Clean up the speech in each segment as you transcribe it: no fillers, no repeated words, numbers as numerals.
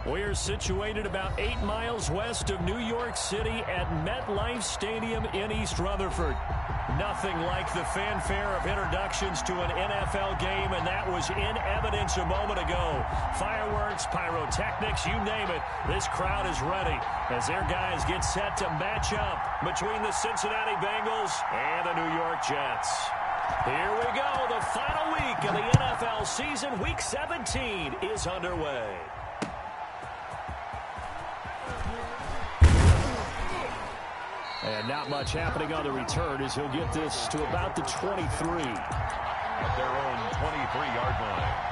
We're situated about 8 miles west of New York City at MetLife Stadium in East Rutherford. Nothing like the fanfare of introductions to an NFL game, and that was in evidence a moment ago. Fireworks, pyrotechnics, you name it. This crowd is ready as their guys get set to match up between the Cincinnati Bengals and the New York Jets. Here we go. The final week of the NFL season, Week 17, is underway. And not much happening on the return as he'll get this to about the 23. At their own 23-yard line.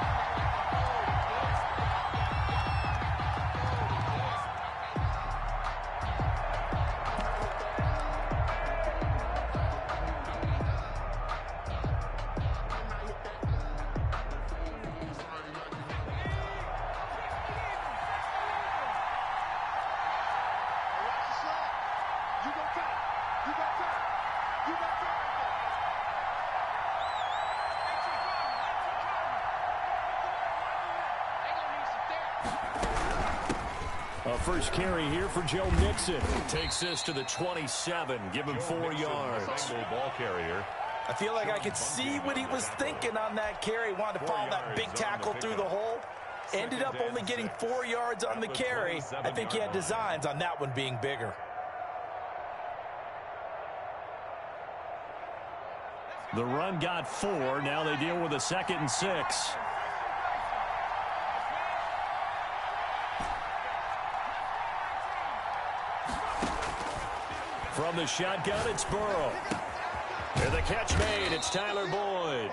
First carry here for Joe Mixon. Takes this to the 27. Give him 4 yards. Ball carrier. I feel like I could see what he was thinking on that carry. Wanted to follow that big tackle through the hole. Ended up only getting 4 yards on the carry. I think he had designs on that one being bigger. The run got 4. Now they deal with a 2nd and 6. From the shotgun, it's Burrow. And the catch made, it's Tyler Boyd.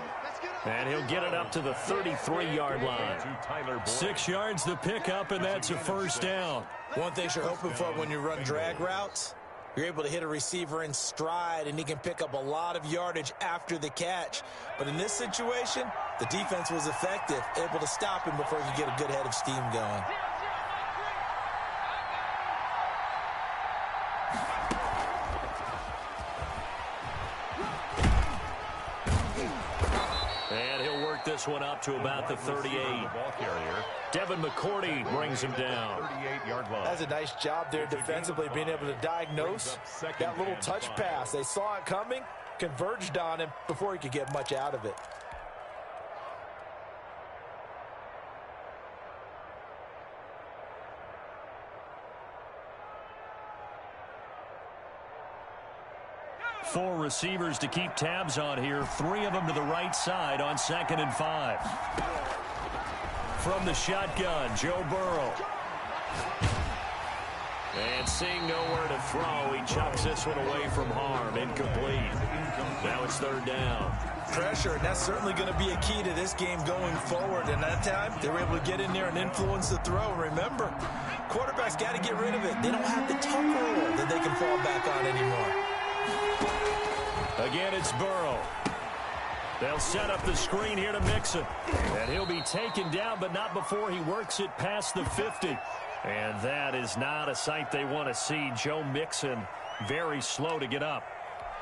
And he'll get it up to the 33-yard line. 6 yards the pickup, and that's a first down. One thing you're hoping for when you run drag routes, you're able to hit a receiver in stride, and he can pick up a lot of yardage after the catch. But in this situation, the defense was effective, able to stop him before he could get a good head of steam going. This one up to about the 38. Devin McCourty brings him down. 38-yard line. That's a nice job there defensively, being able to diagnose that little touch pass. They saw it coming, converged on him before he could get much out of it. Four receivers to keep tabs on here. 3 of them to the right side on 2nd and 5. From the shotgun, Joe Burrow. And seeing nowhere to throw, he chucks this one away from harm. Incomplete. Now it's 3rd down. Pressure, and that's certainly going to be a key to this game going forward. And that time, they were able to get in there and influence the throw. Remember, quarterbacks got to get rid of it. They don't have the tuck rule that they can fall back on anymore. Again, it's Burrow. They'll set up the screen here to Mixon. And he'll be taken down, but not before he works it past the 50. And that is not a sight they want to see. Joe Mixon very slow to get up.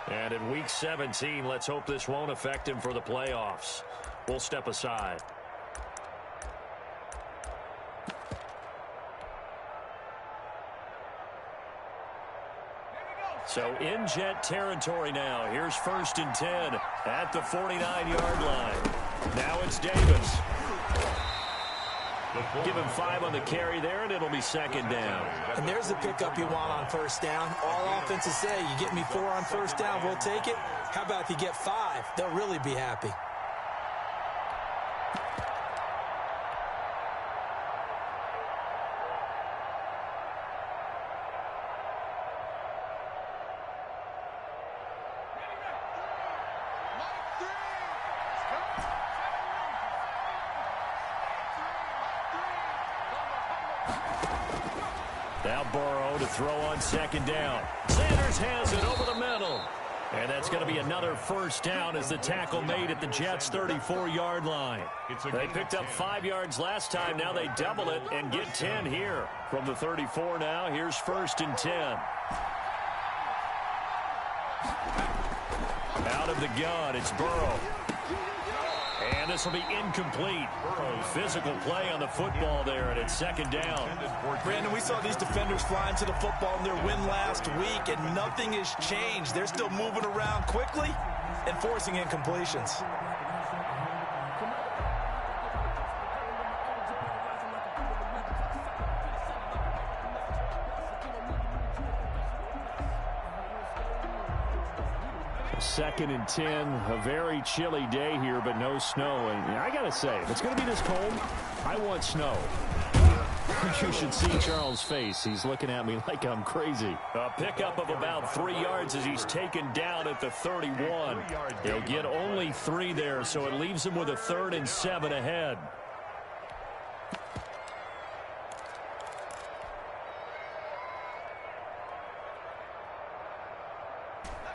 And in Week 17, let's hope this won't affect him for the playoffs. We'll step aside. So in Jet territory now. Here's 1st and 10 at the 49-yard line. Now it's Davis. Give him 5 on the carry there, and it'll be 2nd down. And there's the pickup you want on 1st down. All offenses say, you get me 4 on 1st down, we'll take it. How about if you get 5? They'll really be happy. Now Burrow to throw on 2nd down. Sanders has it over the middle. And that's going to be another first down as the tackle made at the Jets' 34-yard line. They picked up 5 yards last time. Now they double it and get 10 here. From the 34 now, here's 1st and 10. Out of the gun, it's Burrow. And this will be incomplete. Physical play on the football there, and it's second down. Brandon, we saw these defenders flying to the football in their win last week, and nothing has changed. They're still moving around quickly and forcing incompletions. Second and 10, a very chilly day here, but no snow. And I got to say, if it's going to be this cold, I want snow. You should see Charles' face. He's looking at me like I'm crazy. A pickup of about 3 yards as he's taken down at the 31. He'll get only 3 there, so it leaves him with a 3rd and 7 ahead.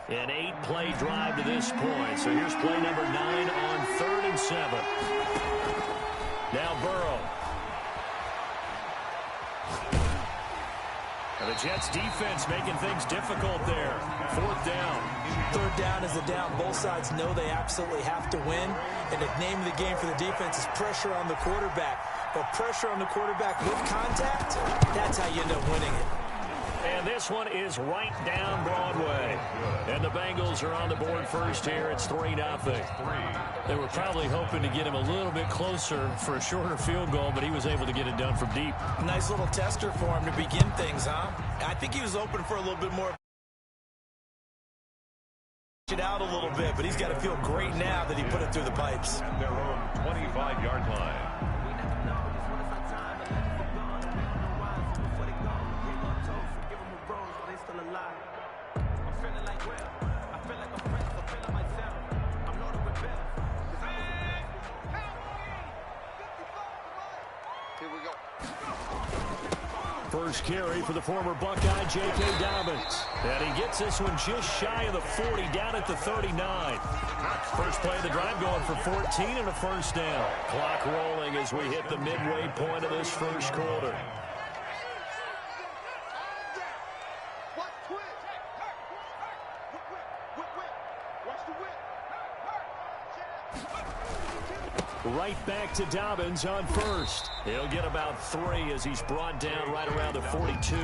An 8-play drive to this point. So here's play number 9 on 3rd and 7. Now Burrow. And the Jets defense making things difficult there. 4th down. 3rd down is the down. Both sides know they absolutely have to win. And the name of the game for the defense is pressure on the quarterback. But pressure on the quarterback with contact, that's how you end up winning it. And this one is right down Broadway. And the Bengals are on the board first here. It's 3-0. They were probably hoping to get him a little bit closer for a shorter field goal, but he was able to get it done from deep. Nice little tester for him to begin things, huh? I think he was open for a little bit more. It out a little bit, but he's got to feel great now that he put it through the pipes. At their own 25-yard line. First carry for the former Buckeye, J.K. Dobbins. And he gets this one just shy of the 40, down at the 39. First play of the drive going for 14 and a first down. Clock rolling as we hit the midway point of this first quarter. Right back to Dobbins on first. He'll get about 3 as he's brought down right around the 42.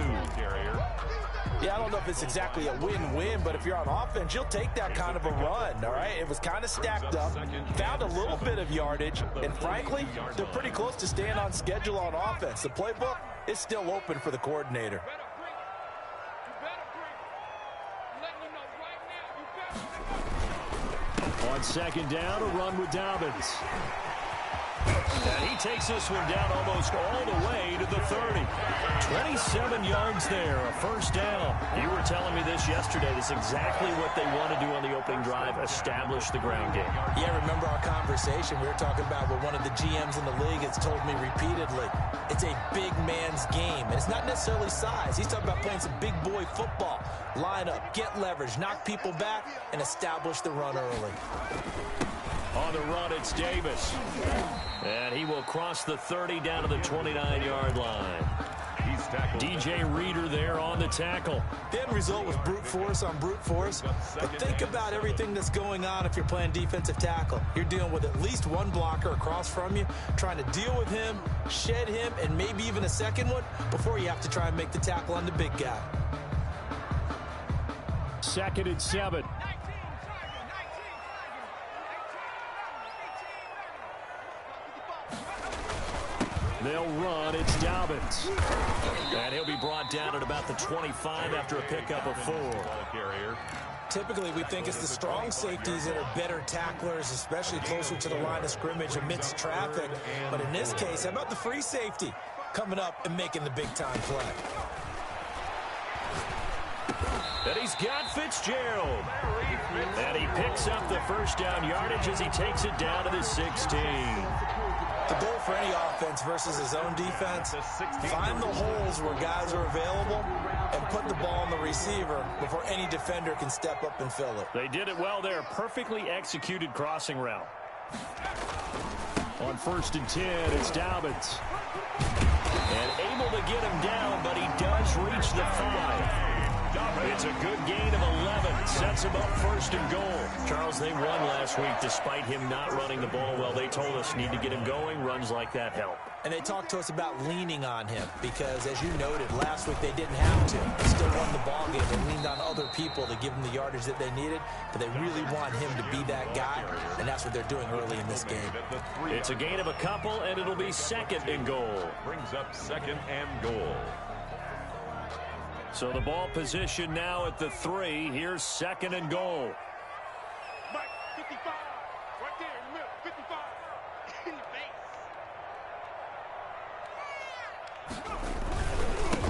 Yeah, I don't know if it's exactly a win-win, but if you're on offense, you'll take that kind of a run, all right? It was kind of stacked up, found a little bit of yardage, and frankly, they're pretty close to staying on schedule on offense. The playbook is still open for the coordinator. On second down, a run with Dobbins. And he takes this one down almost all the way to the 30. 27 yards there, a first down. You were telling me this yesterday. This is exactly what they want to do on the opening drive, establish the ground game. Yeah, remember our conversation? We were talking about what one of the GMs in the league has told me repeatedly. It's a big man's game, and it's not necessarily size. He's talking about playing some big boy football. Line up, get leverage, knock people back, and establish the run early. On the run, it's Davis. And he will cross the 30 down to the 29-yard line. He's tackled. DJ Reader there on the tackle. The end result was brute force on brute force. But think about everything that's going on if you're playing defensive tackle. You're dealing with at least one blocker across from you, trying to deal with him, shed him, and maybe even a second one before you have to try and make the tackle on the big guy. 2nd and 7. They'll run. It's Dobbins. And he'll be brought down at about the 25 after a pickup of 4. Typically, we think it's the strong safeties that are better tacklers, especially closer to the line of scrimmage amidst traffic. But in this case, how about the free safety coming up and making the big-time play? And he's got Fitzgerald. And he picks up the first down yardage as he takes it down to the 16. The goal for any offense versus his own defense, find the holes where guys are available and put the ball on the receiver before any defender can step up and fill it. They did it well there. Perfectly executed crossing route. On 1st and 10, it's Dobbins. And able to get him down, but he does reach the 5. It's a good gain of 11. Sets sets him up first and goal. Charles, they won last week despite him not running the ball well. They told us need to get him going. Runs like that help. And they talked to us about leaning on him because, as you noted, last week they didn't have to. They still won the ball game. They leaned on other people to give them the yardage that they needed, but they really want him to be that guy, and that's what they're doing early in this game. It's a gain of a couple, and it'll be second and goal. Brings up second and goal. So the ball position now at the 3. Here's second and goal. Mike, 55. Right there in the middle. 55.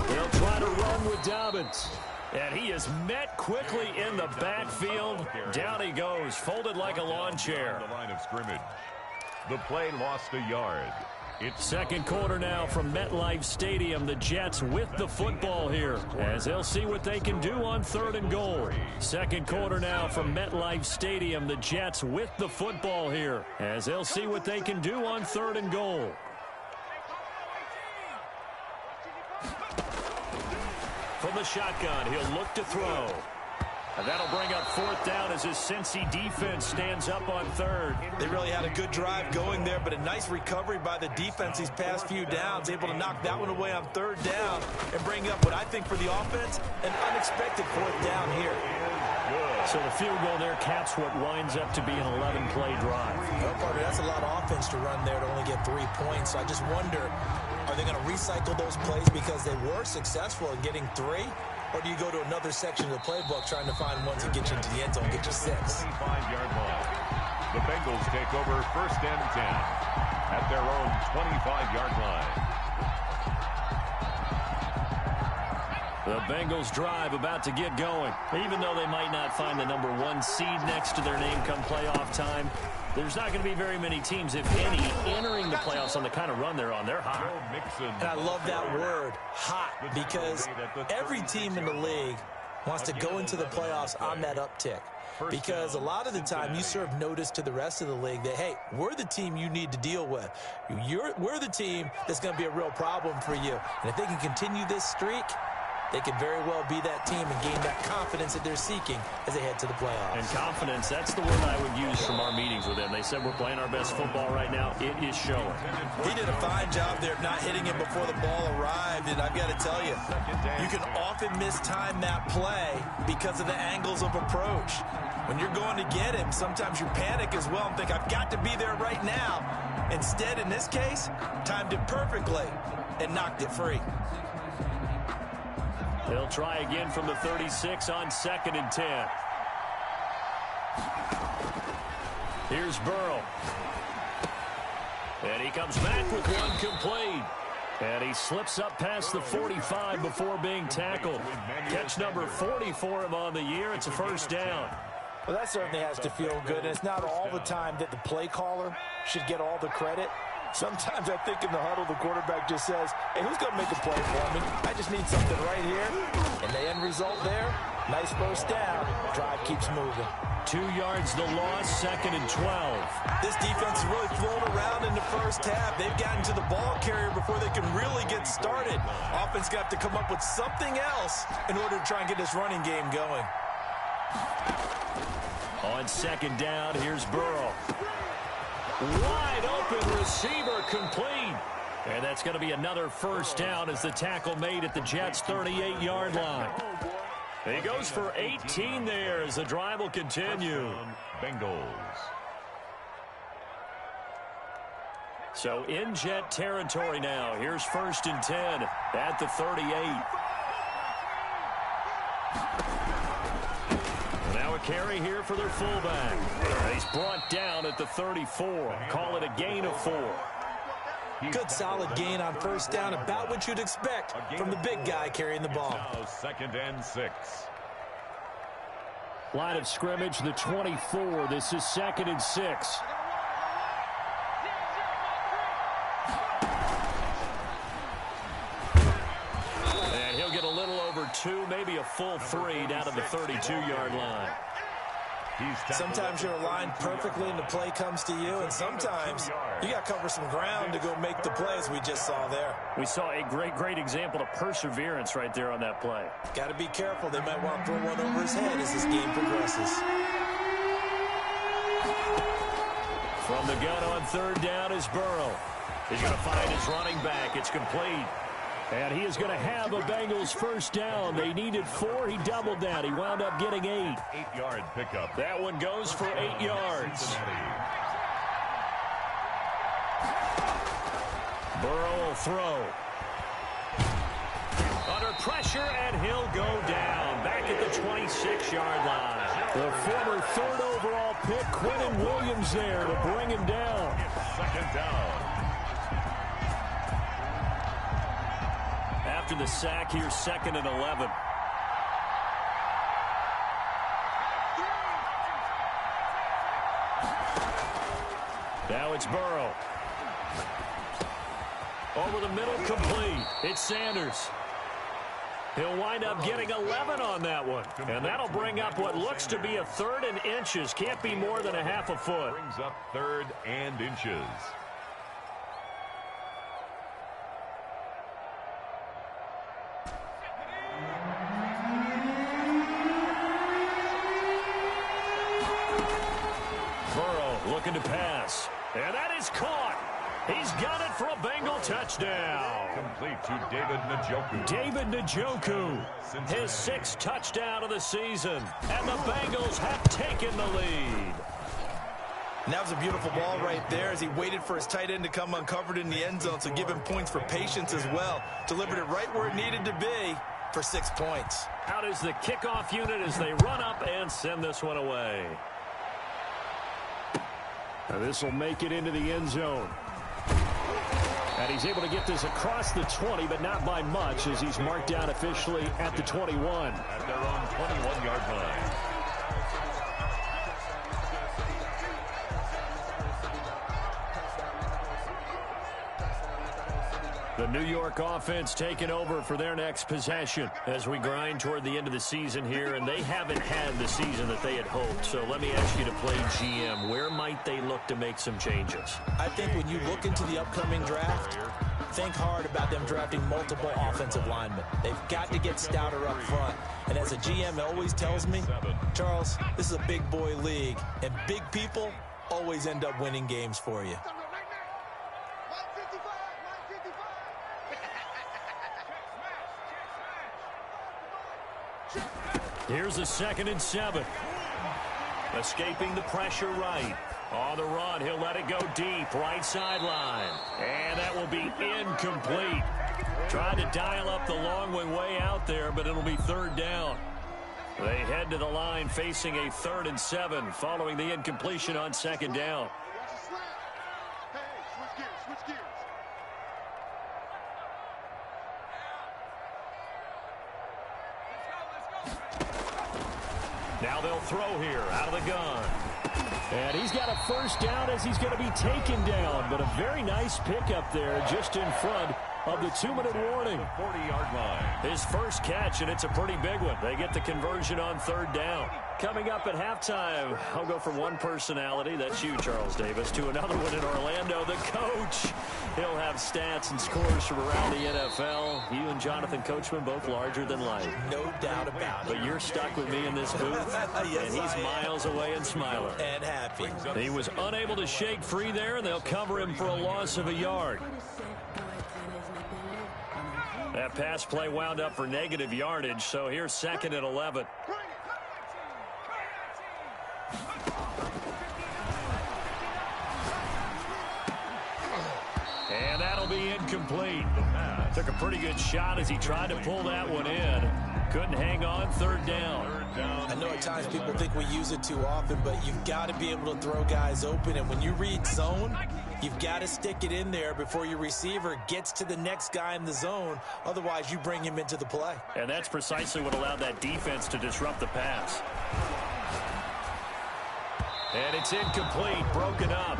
They'll try to run with Dobbins. And he is met quickly in the backfield. Down he goes, folded like a lawn chair. The line of scrimmage. The play lost a yard. It's second quarter now from MetLife Stadium. The Jets with the football here as they'll see what they can do on third and goal. Second quarter now from MetLife Stadium. The Jets with the football here as they'll see what they can do on third and goal. From the shotgun, he'll look to throw. And that'll bring up fourth down as his Cincy defense stands up on third. They really had a good drive going there, but a nice recovery by the defense these past few downs, able to knock that one away on third down and bring up what I think for the offense, an unexpected fourth down here. So the field goal there caps what winds up to be an 11-play drive. Well, partner, that's a lot of offense to run there to only get 3 points. So I just wonder, are they going to recycle those plays because they were successful in getting 3? Or do you go to another section of the playbook trying to find ones that get you into the end zone and get you 6? 25-yard line. The Bengals take over first and 10 at their own 25-yard line. The Bengals drive about to get going. Even though they might not find the number 1 seed next to their name come playoff time, there's not going to be very many teams, if any, entering the playoffs on the kind of run they're on. They're hot. And I love that word, hot, because every team in the league wants to go into the playoffs on that uptick. Because a lot of the time you serve notice to the rest of the league that, hey, we're the team you need to deal with. We're the team that's going to be a real problem for you. And if they can continue this streak, they could very well be that team and gain that confidence that they're seeking as they head to the playoffs. And confidence, that's the word I would use from our meetings with them. They said we're playing our best football right now. It is showing. He did a fine job there of not hitting him before the ball arrived, and I've got to tell you, you can often mistime that play because of the angles of approach. When you're going to get him, sometimes you panic as well and think, I've got to be there right now. Instead, in this case, timed it perfectly and knocked it free. They'll try again from the 36 on second and 10. Here's Burrow. And he comes back with one complete. And he slips up past the 45 before being tackled. Catch number 40 for him on the year. It's a first down. Well, that certainly has to feel good. And it's not all the time that the play caller should get all the credit. Sometimes I think in the huddle, the quarterback just says, hey, who's going to make a play for me? I just need something right here. And the end result there, nice first down. Drive keeps moving. 2 yards the loss, second and 12. This defense is really flown around in the first half. They've gotten to the ball carrier before they can really get started. Offense got to come up with something else in order to try and get this running game going. On second down, here's Burrow. Wide open receiver complete. And that's going to be another first down as the tackle made at the Jets' 38-yard line. He goes for 18 there as the drive will continue. Bengals. So in Jet territory now. Here's first and 10 at the 38. Now a carry here for their fullback. He's brought down at the 34. Call it a gain of 4. Good solid gain on first down, about what you'd expect from the big guy carrying the ball. Now second and 6. Line of scrimmage, the 24. This is second and 6. And he'll get a little over 2, maybe a full 3 down to the 32-yard line. Sometimes you're aligned perfectly and the play comes to you, and sometimes you got to cover some ground to go make the play, as we just saw there. We saw a great example of perseverance right there on that play. Got to be careful. They might want to throw one over his head as this game progresses. From the gun on third down is Burrow. He's going to find his running back. It's complete. And he is going to have a Bengals first down. They needed 4. He doubled that. He wound up getting 8. 8-yard pickup. That one goes for 8 yards. Burrow will throw. Under pressure, and he'll go down. Back at the 26-yard line. The former 3rd overall pick, Quentin Williams, there to bring him down. Second down. After the sack, here's 2nd and 11. Now it's Burrow. Over the middle, complete. It's Sanders. He'll wind up getting 11 on that one. And that'll bring up what looks to be a 3rd and inches. Can't be more than a half a foot. Brings up 3rd and inches. Burrow looking to pass. And that is caught. He's got it for a Bengal touchdown. Complete to David Njoku. David Njoku, his 6th touchdown of the season. And the Bengals have taken the lead. And that was a beautiful ball right there as he waited for his tight end to come uncovered in the end zone, so give him points for patience as well. Delivered it right where it needed to be for 6 points. Out is the kickoff unit as they run up and send this one away. Now this will make it into the end zone. And he's able to get this across the 20, but not by much, as he's marked down officially at the 21. At their own 21-yard line. The New York offense taking over for their next possession as we grind toward the end of the season here, and they haven't had the season that they had hoped. So let me ask you to play GM. Where might they look to make some changes? I think when you look into the upcoming draft, think hard about them drafting multiple offensive linemen. They've got to get stouter up front. And as a GM always tells me, Charles, this is a big boy league, and big people always end up winning games for you. Here's a 2nd and 7. Escaping the pressure right. On the run, he'll let it go deep. Right sideline. And that will be incomplete. Trying to dial up the long way out there, but it'll be 3rd down. They head to the line facing a 3rd and 7 following the incompletion on 2nd down. Now they'll throw here out of the gun. And he's got a first down as he's going to be taken down. But a very nice pickup there just in front of the 2-minute warning. 40-yard line. His first catch, and it's a pretty big one. They get the conversion on 3rd down. Coming up at halftime, I'll go from one personality, that's you, Charles Davis, to another one in Orlando, the coach. He'll have stats and scores from around the NFL. You and Jonathan Coachman both larger than life. No doubt about it. But you're stuck with me in this booth, Yes, and he's miles away and smiling. And happy. He was unable to shake free there, and they'll cover him for a loss of a yard. That pass play wound up for negative yardage, so here's 2nd and 11. And that'll be incomplete. Took a pretty good shot as he tried to pull that one in. Couldn't hang on. 3rd down. I know at times people think we use it too often, but you've got to be able to throw guys open. And when you read zone, you've got to stick it in there before your receiver gets to the next guy in the zone. Otherwise, you bring him into the play. And that's precisely what allowed that defense to disrupt the pass. And it's incomplete, broken up.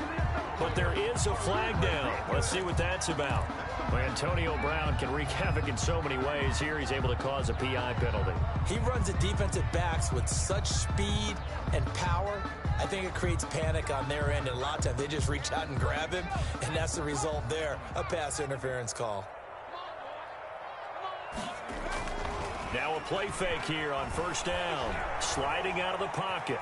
but there is a flag down. Let's see what that's about. Well, Antonio Brown can wreak havoc in so many ways. Here he's able to cause a PI penalty. He runs at defensive backs with such speed and power. I think it creates panic on their end, and a lot of times they just reach out and grab him, and that's the result there, a pass interference call. Now a play fake here on first down. Sliding out of the pocket.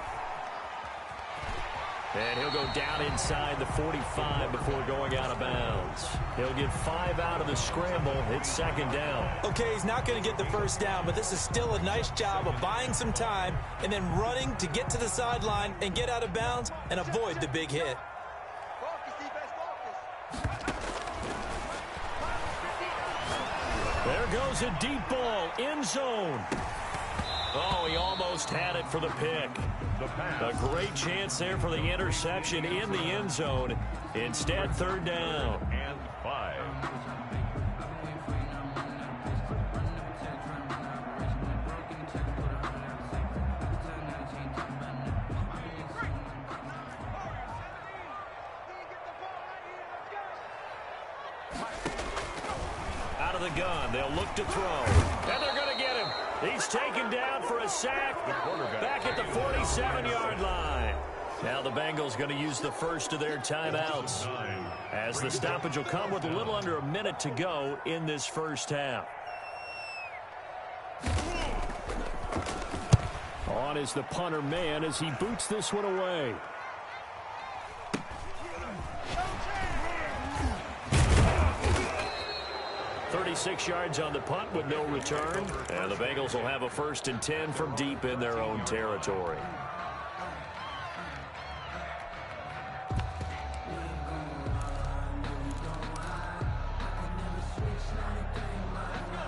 And he'll go down inside the 45 before going out of bounds. He'll get 5 out of the scramble. It's second down. Okay, he's not going to get the first down, but this is still a nice job of buying some time and then running to get to the sideline and get out of bounds and avoid the big hit. There goes a deep ball, end zone. Oh, he almost had it for the pick. A great chance there for the interception in the end zone. Instead, third down. And 5. Out of the gun, they'll look to throw. And they're going to get him. He's taken down for a sack back at the 47-yard line. Now the Bengals going to use the first of their timeouts, as the stoppage will come with a little under a minute to go in this first half. On is the punter man as he boots this one away. 36 yards on the punt with no return. And the Bengals will have a 1st and 10 from deep in their own territory.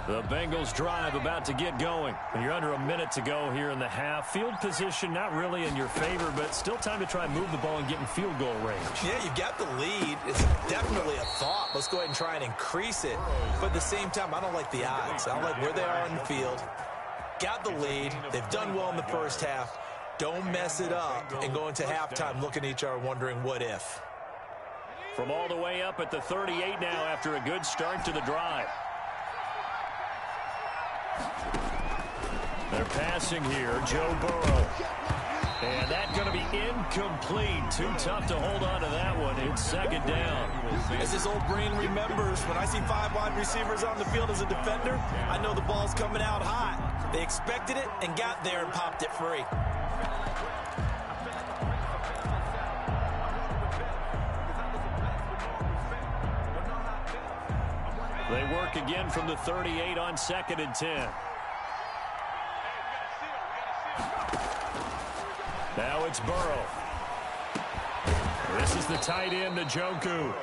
The Bengals drive about to get going. And you're under a minute to go here in the half. Field position not really in your favor, but still time to try and move the ball and get in field goal range. Yeah, you got the lead. It's definitely a thought. Let's go ahead and try and increase it. But at the same time, I don't like the odds. I don't like where they are on the field. Got the lead. They've done well in the first half. Don't mess it up and go into halftime looking at each other wondering what if. From all the way up at the 38 now after a good start to the drive. They're passing here, Joe Burrow. And that's going to be incomplete. Too tough to hold on to that one. It's second down. As this old brain remembers, when I see 5 wide receivers on the field as a defender, I know the ball's coming out hot. They expected it and got there and popped it free. They work again from the 38 on 2nd and 10. Now it's Burrow. This is the tight end, Njoku.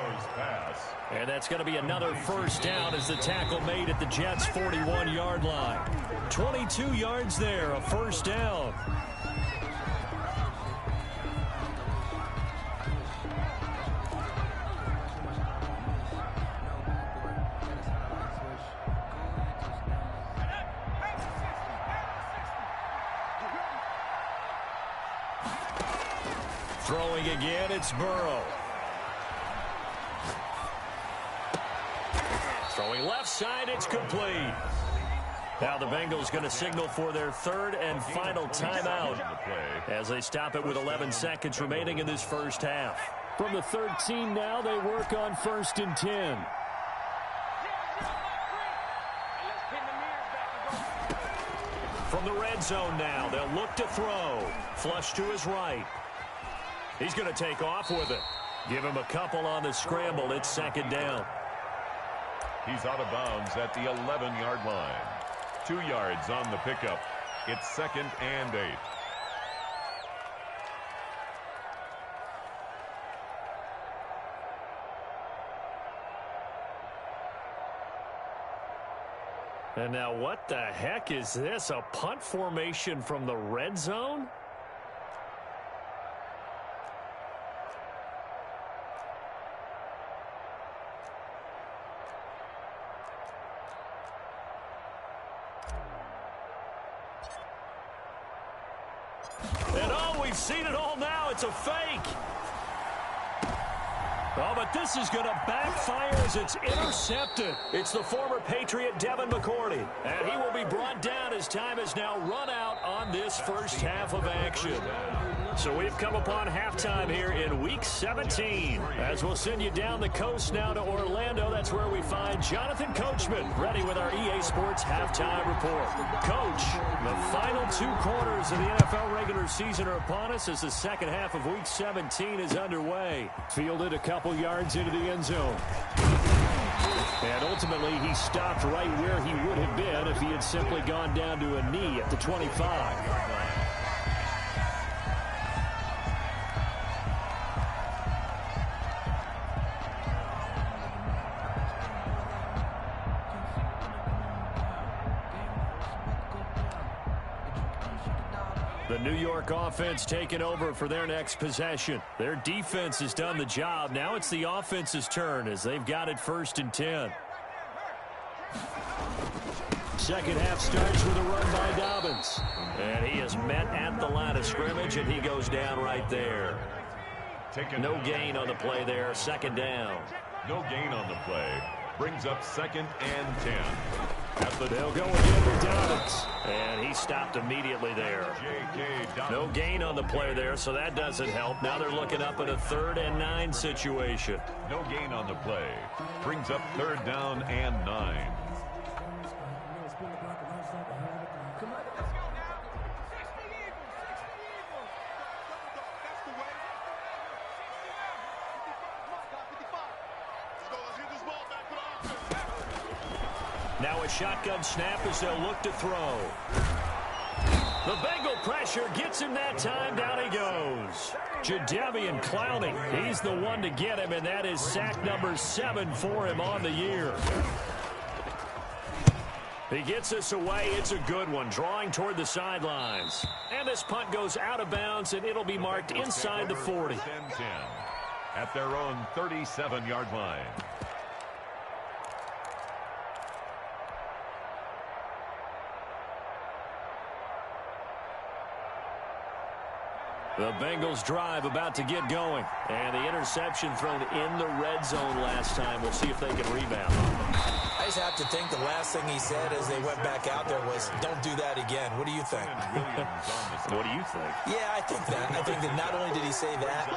And that's going to be another first down as the tackle made at the Jets' 41-yard line. 22 yards there, a first down. Throwing again, it's Burrow. Throwing left side, it's complete. Now the Bengals going to signal for their 3rd and final timeout as they stop it with 11 seconds remaining in this first half. From the 13 now, they work on 1st and 10. From the red zone now, they'll look to throw. Flush to his right. He's going to take off with it. Give him a couple on the scramble. It's second down. He's out of bounds at the 11-yard line. 2 yards on the pickup. It's 2nd and 8. And now what the heck is this? A punt formation from the red zone? And oh, we've seen it all now. It's a fake. Oh, but this is going to backfire as it's intercepted. It's the former Patriot Devin McCourty. And he will be brought down as time has now run out on this first half of action. So we've come upon halftime here in Week 17. As we'll send you down the coast now to Orlando, that's where we find Jonathan Coachman ready with our EA Sports Halftime Report. Coach, the final 2 quarters of the NFL regular season are upon us as the second half of Week 17 is underway. Fielded a couple yards into the end zone. And ultimately, he stopped right where he would have been if he had simply gone down to a knee at the 25. The New York offense taking over for their next possession. Their defense has done the job. Now it's the offense's turn as they've got it 1st and 10. Second half starts with a run by Dobbins. And he is met at the line of scrimmage, and he goes down right there. No gain on the play there. 2nd down. No gain on the play. Brings up 2nd and 10. They'll go again with Dobbins. And he stopped immediately there. No gain on the play there, so that doesn't help. Now they're looking up at a 3rd and 9 situation. No gain on the play. Brings up 3rd down and 9. Now a shotgun snap as they'll look to throw. The Bengal pressure gets him that time. Down he goes. Jadeveon Clowney, he's the one to get him, and that is sack number 7 for him on the year. He gets us away. It's a good one, drawing toward the sidelines. And this punt goes out of bounds, and it'll be marked inside the 40. At their own 37-yard line. The Bengals drive about to get going. And the interception thrown in the red zone last time. We'll see if they can rebound. I just have to think the last thing he said as they went back out there was, don't do that again. What do you think? What do you think? Yeah, I think that. I think that not only did he say that,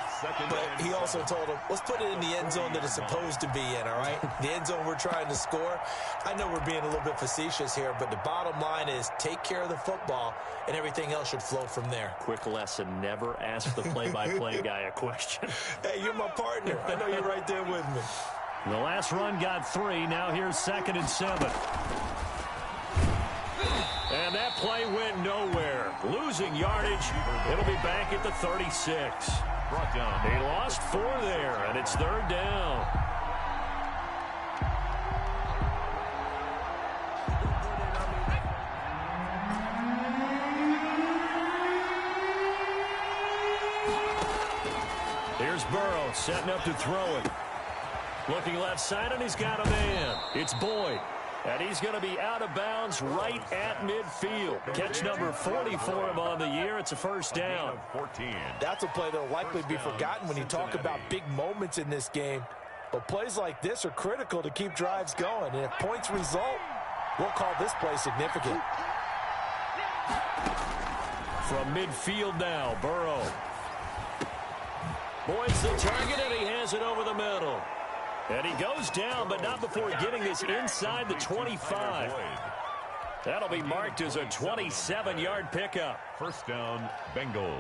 but he also told him, let's put it in the end zone that it's supposed to be in, all right? The end zone we're trying to score. I know we're being a little bit facetious here, but the bottom line is take care of the football, and everything else should flow from there. Quick lesson, never ask the play-by-play guy a question. Hey, you're my partner. I know you're right there with me. The last run got 3. Now here's 2nd and 7. And that play went nowhere. Losing yardage. It'll be back at the 36. Brought down. He lost 4 there, and it's 3rd down. Here's Burrow setting up to throw it. Looking left side, and he's got a man. It's Boyd. And he's going to be out of bounds right at midfield. Catch number 40 for him on the year. It's a 1st down. 14. That's a play that will likely be forgotten when you talk about big moments in this game. But plays like this are critical to keep drives going. And if points result, we'll call this play significant. From midfield now, Burrow. Boyd's the target, and he has it over the middle. And he goes down, but not before getting this inside the 25. That'll be marked as a 27-yard pickup. 1st down, Bengals.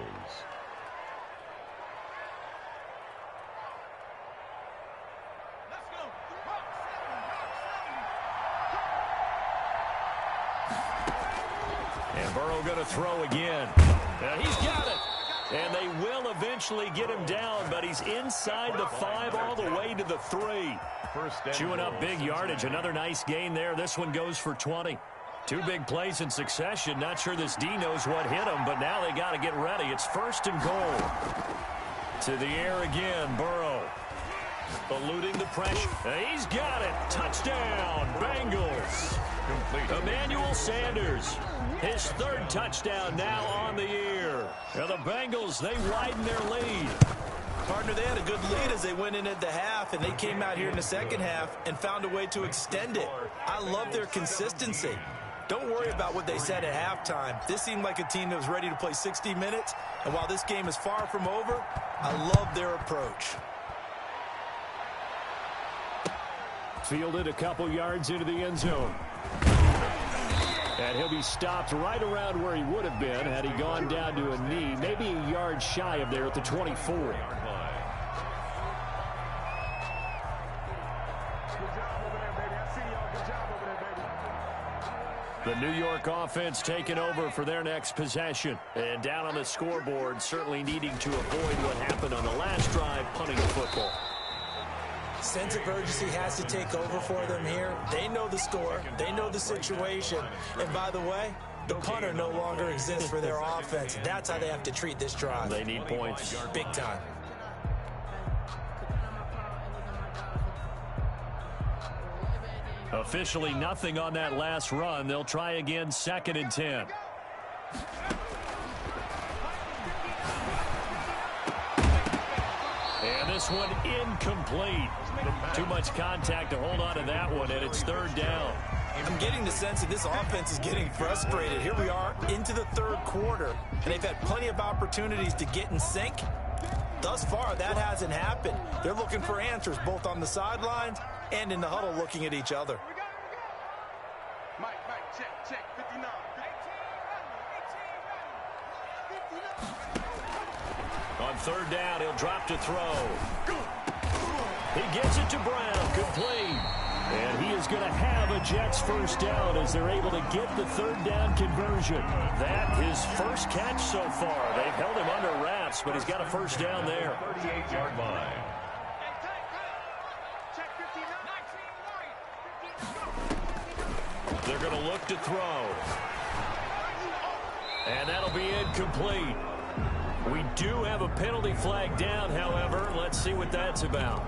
And Burrow going to throw again. And he's got it. And they will eventually get him down, but he's inside the 5 all the way to the 3. Chewing up big yardage. Another nice gain there. This one goes for 20. 2 big plays in succession. Not sure this D knows what hit him, but now they got to get ready. It's 1st and goal. To the air again, Burrow. Eluding the pressure. He's got it. Touchdown, Bengals. Complete. Emmanuel Sanders. His 3rd touchdown now on the year. Now the Bengals, they widen their lead. Partner, they had a good lead as they went in at the half, and they came out here in the second half and found a way to extend it. I love their consistency. Don't worry about what they said at halftime. This seemed like a team that was ready to play 60 minutes, and while this game is far from over, I love their approach. Fielded a couple yards into the end zone. And he'll be stopped right around where he would have been had he gone down to a knee, maybe a yard shy of there at the 24. The New York offense taking over for their next possession. And down on the scoreboard, certainly needing to avoid what happened on the last drive, punting the football. Sense of urgency has to take over for them here. They know the score. They know the situation. And by the way, the punter no longer exists for their offense. That's how they have to treat this drive. They need points. Big time. Officially nothing on that last run. They'll try again, 2nd and 10. And this one incomplete. Too much contact to hold on to that one, and it's 3rd down. I'm getting the sense that this offense is getting frustrated. Here we are into the 3rd quarter, and they've had plenty of opportunities to get in sync. Thus far, that hasn't happened. They're looking for answers both on the sidelines and in the huddle looking at each other. Mike, check, 59. On 3rd down, he'll drop to throw. He gets it to Brown, complete. And he is going to have a Jets first down as they're able to get the 3rd down conversion. That his first catch so far. They've held him under wraps, but he's got a first down there. 38-yard line. They're going to look to throw. And that'll be incomplete. We do have a penalty flag down, however. Let's see what that's about.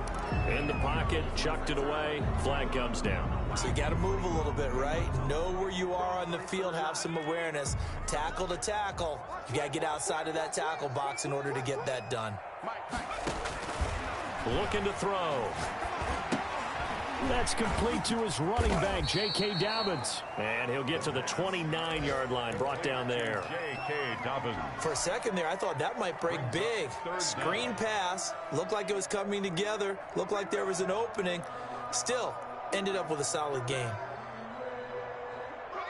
In the pocket, chucked it away, flag comes down. So you got to move a little bit, right? Know where you are on the field, have some awareness. Tackle to tackle. You got to get outside of that tackle box in order to get that done. Looking to throw. That's complete to his running back, J.K. Dobbins. And he'll get to the 29-yard line, brought down there. J.K. Dobbins. For a second there, I thought that might break big. Screen pass. Looked like it was coming together. Looked like there was an opening. Still, ended up with a solid game.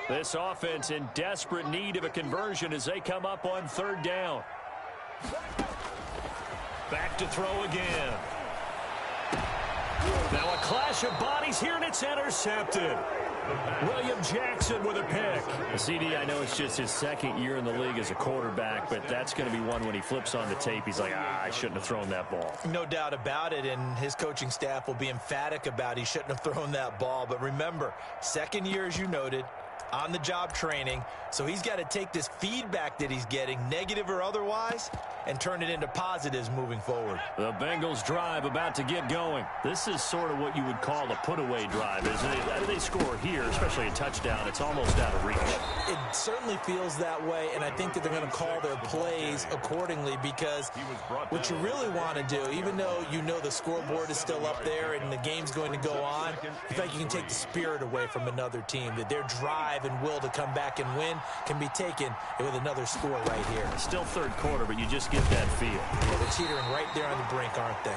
This offense in desperate need of a conversion as they come up on 3rd down. Back to throw again. Now a clash of bodies here, and it's intercepted. William Jackson with a pick. CD, I know it's just his 2nd year in the league as a quarterback, but that's going to be one when he flips on the tape. He's like, I shouldn't have thrown that ball. No doubt about it, and his coaching staff will be emphatic about he shouldn't have thrown that ball. But remember, 2nd year, as you noted, on-the-job training, so he's got to take this feedback that he's getting, negative or otherwise, and turn it into positives moving forward. The Bengals drive about to get going. This is sort of what you would call a put-away drive, isn't it? They score here, especially a touchdown. It's almost out of reach. It certainly feels that way, and I think that they're going to call their plays accordingly because what you really want to do, even though you know the scoreboard is still up there and the game's going to go on, in fact, you can take the spirit away from another team, that their drive and will to come back and win can be taken with another score right here. Still 3rd quarter, but you just get that feel. Yeah, they're teetering right there on the brink, aren't they?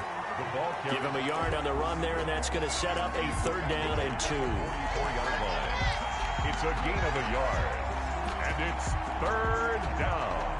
Give him a yard on the run there, and that's going to set up a 3rd down and 2. 4-yard line. It's a gain of a yard, and it's 3rd down.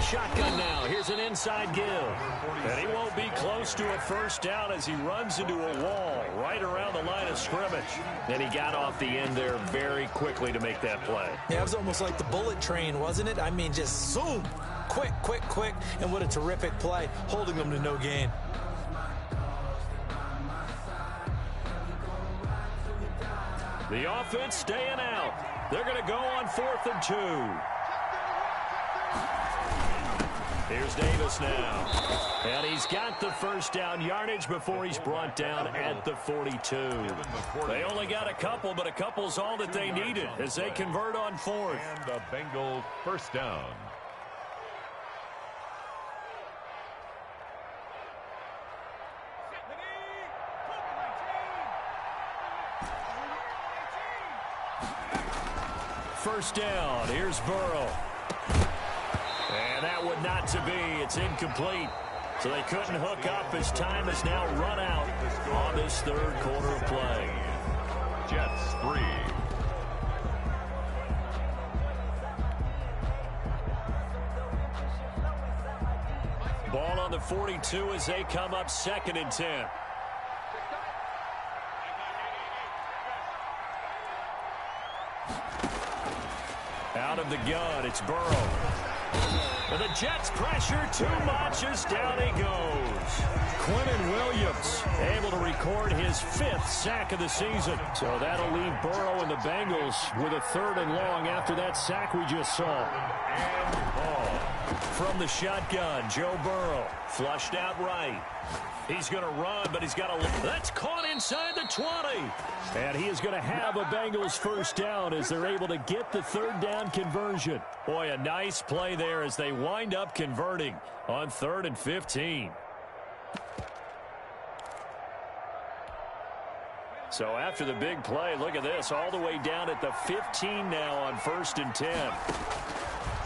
Shotgun now. Here's an inside give. And he won't be close to a first down as he runs into a wall right around the line of scrimmage. And he got off the end there very quickly to make that play. Yeah, it was almost like the bullet train, wasn't it? I mean, just zoom. Quick. And what a terrific play, holding them to no gain. The offense staying out. They're going to go on 4th and 2. Here's Davis now. And he's got the first down yardage before he's brought down at the 42. They only got a couple, but a couple's all that they needed as they convert on fourth. And the Bengal first down. First down. Here's Burrow. And that would not to be. It's incomplete. So they couldn't hook up as time has now run out on this third quarter of play. Jets 3. Ball on the 42 as they come up 2nd and 10. Out of the gun, it's Burrow. And the Jets pressure too much as down he goes. Quinnen Williams able to record his 5th sack of the season. So that'll leave Burrow and the Bengals with a 3rd and long after that sack we just saw. And ball. From the shotgun, Joe Burrow flushed out right. He's going to run, but he's got a... That's caught inside the 20. And he is going to have a Bengals first down as they're able to get the 3rd down conversion. Boy, a nice play there as they wind up converting on 3rd and 15. So after the big play, look at this, all the way down at the 15 now on 1st and 10.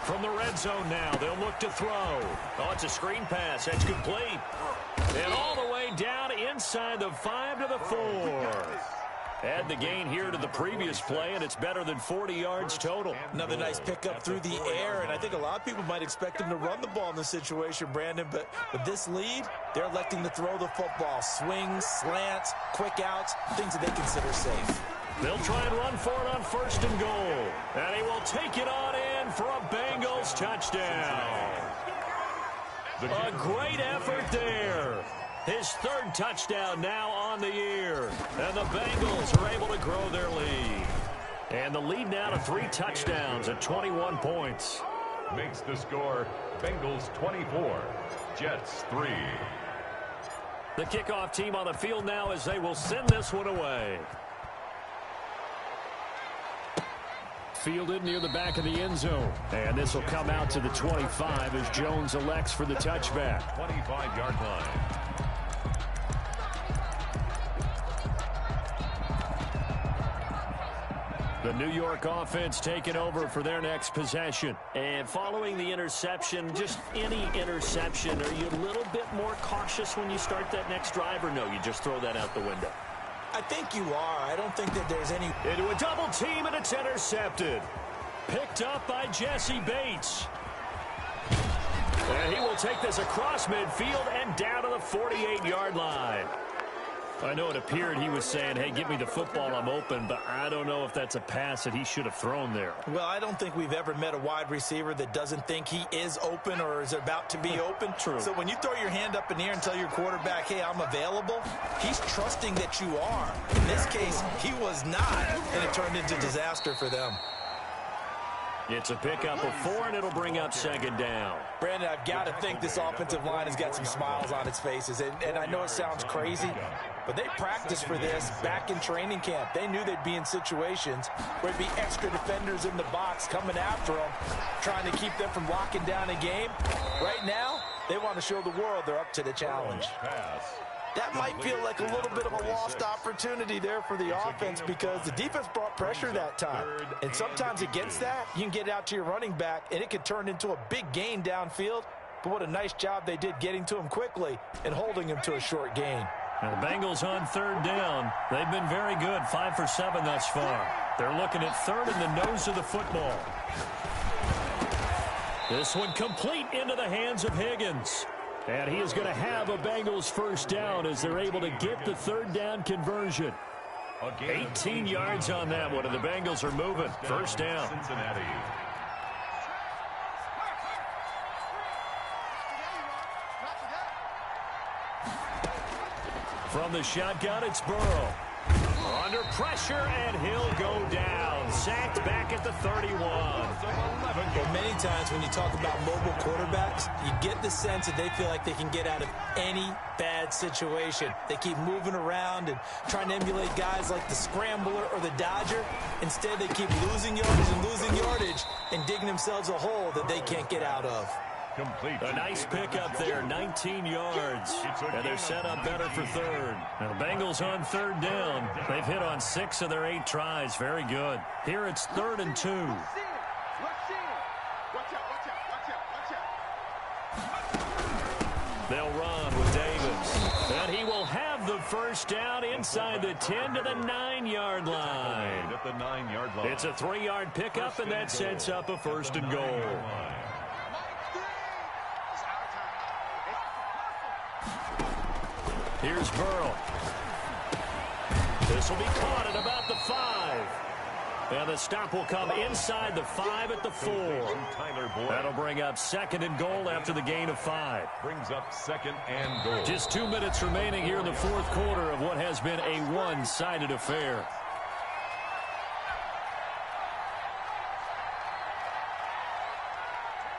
From the red zone now, they'll look to throw. Oh, it's a screen pass. That's complete. And all the way down inside the 5 to the 4. Add the gain here to the previous play, and it's better than 40 yards total. Another nice pickup through the air, and I think a lot of people might expect him to run the ball in this situation, Brandon, but with this lead, they're electing to throw the football. Swings, slants, quick outs, things that they consider safe. They'll try and run for it on 1st and goal. And he will take it on in for a Bengals touchdown. A great effort there. His 3rd touchdown now on the year. And the Bengals are able to grow their lead. And the lead now to 3 touchdowns at 21 points. Makes the score Bengals 24, Jets 3. The kickoff team on the field now as they will send this one away. Fielded near the back of the end zone. And this will come out to the 25 as Jones elects for the touchback. 25-yard line. The New York offense taking over for their next possession. And following the interception, just any interception, are you a little bit more cautious when you start that next drive, or no, you just throw that out the window? I think you are. I don't think that there's any... Into a double team, and it's intercepted. Picked up by Jesse Bates. And he will take this across midfield and down to the 48-yard line. I know it appeared he was saying, hey, give me the football, I'm open, but I don't know if that's a pass that he should have thrown there. Well, I don't think we've ever met a wide receiver that doesn't think he is open or is about to be open. True. So when you throw your hand up in the air and tell your quarterback, hey, I'm available, he's trusting that you are. In this case, he was not, and it turned into disaster for them. It's a pickup of 4, and it'll bring up 2nd down. Brandon, I've got to think this offensive line has got some smiles on its faces. And I know it sounds crazy, but they practiced for this back in training camp. They knew they'd be in situations where there'd be extra defenders in the box coming after them, trying to keep them from locking down a game. Right now, they want to show the world they're up to the challenge. That might feel like a little bit of a lost opportunity there for the offense because the defense brought pressure that time. And sometimes against that, you can get out to your running back, and it could turn into a big gain downfield. But what a nice job they did getting to him quickly and holding him to a short gain. Now the Bengals on 3rd down. They've been very good, 5 for 7 thus far. They're looking at 3rd in the nose of the football. This one complete into the hands of Higgins. And he is going to have a Bengals first down as they're able to get the 3rd down conversion. 18 yards on that one, and the Bengals are moving. First down. Cincinnati. From the shotgun, it's Burrow. Under pressure, and he'll go down. Sacked back at the 31. Well, many times when you talk about mobile quarterbacks, you get the sense that they feel like they can get out of any bad situation. They keep moving around and trying to emulate guys like the scrambler or the dodger. Instead, they keep losing yardage and digging themselves a hole that they can't get out of. Complete. A nice pickup there, 19 yards. And they're set up better for third. Now the Bengals on third down. They've hit on 6 of their 8 tries. Very good. Here it's 3rd and 2. They'll run with Davis. And he will have the first down inside the 10 to the 9-yard line. At the 9-yard line. It's a 3-yard pickup, and that sets up a 1st and goal. Here's Burrow. This will be caught at about the 5. And the stop will come inside the 5 at the 4. That'll bring up 2nd and goal after the gain of 5. Brings up 2nd and goal. Just 2 minutes remaining here in the 4th quarter of what has been a one-sided affair.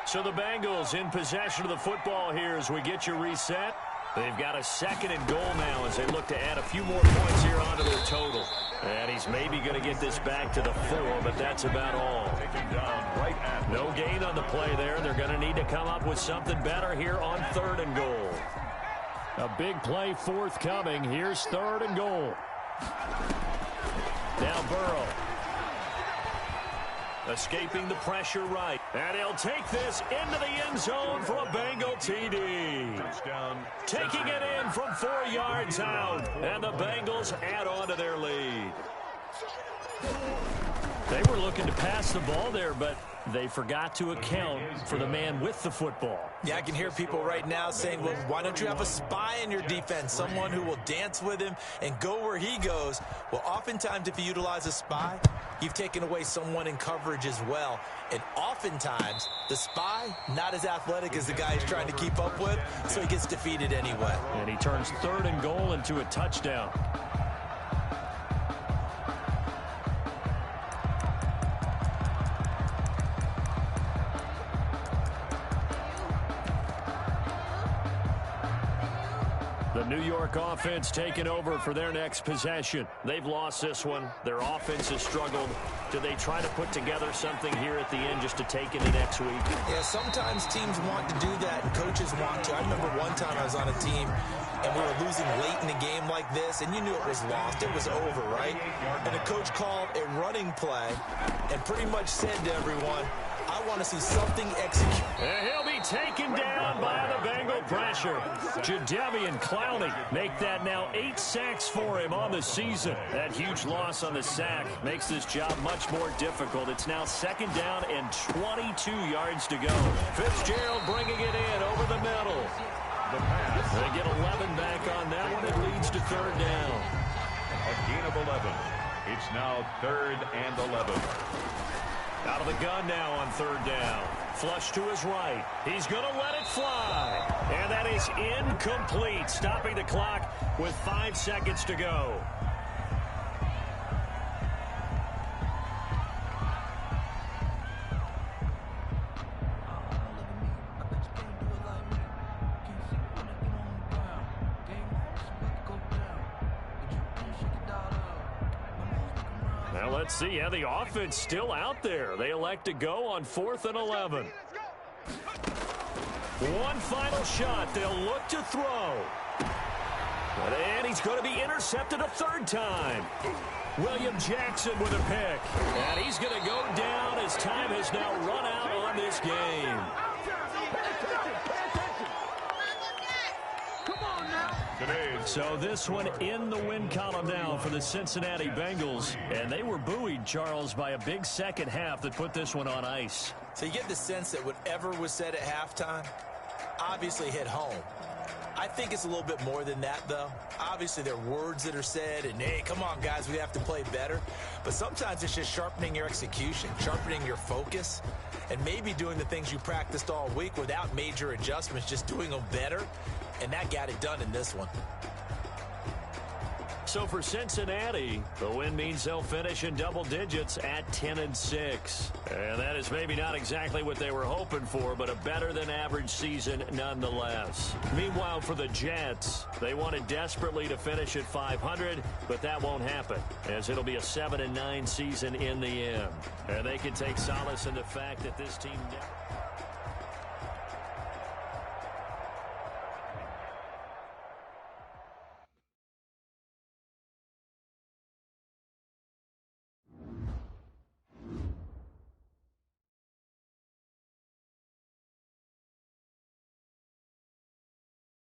So the Bengals in possession of the football here as we get you reset. They've got a 2nd and goal now as they look to add a few more points here onto their total. And he's maybe going to get this back to the 4, but that's about all. No gain on the play there. They're going to need to come up with something better here on 3rd and goal. A big play forthcoming. Here's 3rd and goal. Now Burrow. Escaping the pressure right. And he'll take this into the end zone for a Bengal TD. Touchdown. Taking it in from 4 yards out. And the Bengals add on to their lead. They were looking to pass the ball there, but they forgot to account for the man with the football. Yeah, I can hear people right now saying, well, why don't you have a spy in your defense, someone who will dance with him and go where he goes? Well, oftentimes if you utilize a spy, you've taken away someone in coverage as well. And oftentimes, the spy, not as athletic as the guy he's trying to keep up with, so he gets defeated anyway. And he turns 3rd and goal into a touchdown. The New York offense taking over for their next possession. They've lost this one. Their offense has struggled. Do they try to put together something here at the end just to take into next week? Yeah, sometimes teams want to do that and coaches want to. I remember one time I was on a team and we were losing late in a game like this, and you knew it was lost. It was over, right? And the coach called a running play and pretty much said to everyone, I want to see something executed. And he'll be taken down by the Bengal pressure. Jadeveon Clowney make that now 8 sacks for him on the season. That huge loss on the sack makes this job much more difficult. It's now 2nd down and 22 yards to go. Fitzgerald bringing it in over the middle. The pass. They get 11 back on that one. It leads to 3rd down. A gain of 11. It's now 3rd and 11. Out of the gun now on 3rd down. Flush to his right. He's going to let it fly. And that is incomplete, stopping the clock with 5 seconds to go. Now let's see how the offense still out there. They elect to go on 4th and 11. One final shot. They'll look to throw. And he's going to be intercepted a 3rd time. William Jackson with a pick. And he's going to go down as time has now run out on this game. So this one in the win column now for the Cincinnati Bengals. And they were buoyed, Charles, by a big second half that put this one on ice. So you get the sense that whatever was said at halftime obviously hit home. I think it's a little bit more than that, though. Obviously, there are words that are said, and, hey, come on, guys, we have to play better. But sometimes it's just sharpening your execution, sharpening your focus, and maybe doing the things you practiced all week without major adjustments, just doing them better. And that got it done in this one. So for Cincinnati, the win means they'll finish in double digits at 10-6. And that is maybe not exactly what they were hoping for, but a better than average season nonetheless. Meanwhile, for the Jets, they wanted desperately to finish at 500, but that won't happen, as it'll be a 7-9 season in the end. And they can take solace in the fact that this team never...